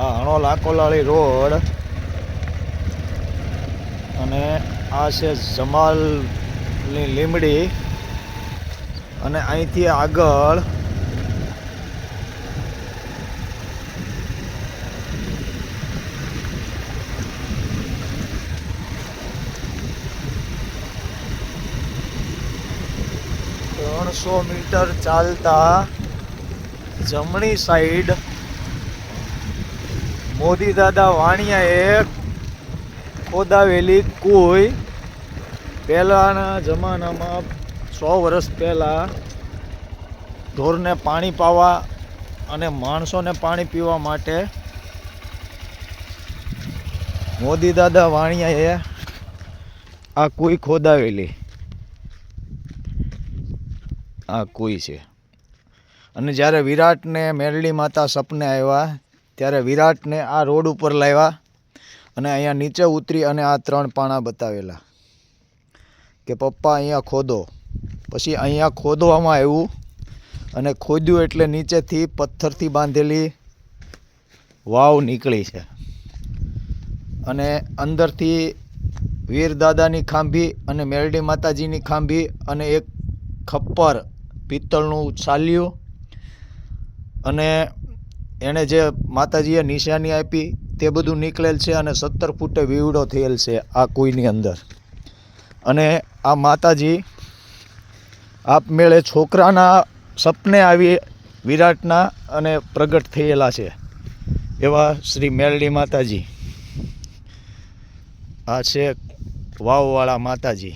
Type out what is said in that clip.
આ હણોલ આકોલાળી રોડ અને આ છે જમાલની લીમડી અને અહીંથી આગળ સો મીટર ચાલતા જમણી સાઈડ મોદી દાદા વાણિયાએ ખોદાવેલી કુઈ પહેલાના જમાનામાં 100 વર્ષ પહેલાં ઢોરને પાણી પાવા અને માણસોને પાણી પીવા માટે મોદી દાદા વાણિયાએ આ કુઈ ખોદાવેલી આ કુઈ છે. અને જ્યારે વિરાટને મેરડી માતા સપને આવ્યા ત્યારે વિરાટને આ રોડ ઉપર લાવ્યા અને અહીંયા નીચે ઉતરી અને આ 3 પાણા બતાવેલા કે પપ્પા અહીંયા ખોદો. પછી અહીંયા ખોદવામાં આવ્યું અને ખોદ્યું એટલે નીચેથી પથ્થરથી બાંધેલી વાવ નીકળી છે અને અંદરથી વીર દાદાની ખાંભી અને મેરડી માતાજીની ખાંભી અને એક ખપ્પર પિત્તળનું ચાલ્યું અને એણે જે માતાજીએ નિશાની આપી તે બધું નીકળેલ છે અને 17 ફૂટે વીવડો થયેલ છે આ કુઈની અંદર. અને આ માતાજી આપમેળે છોકરાના સપને આવી વિરાટના અને પ્રગટ થયેલા છે એવા શ્રી મેરડી માતાજી. આ છે વાવવાળા માતાજી.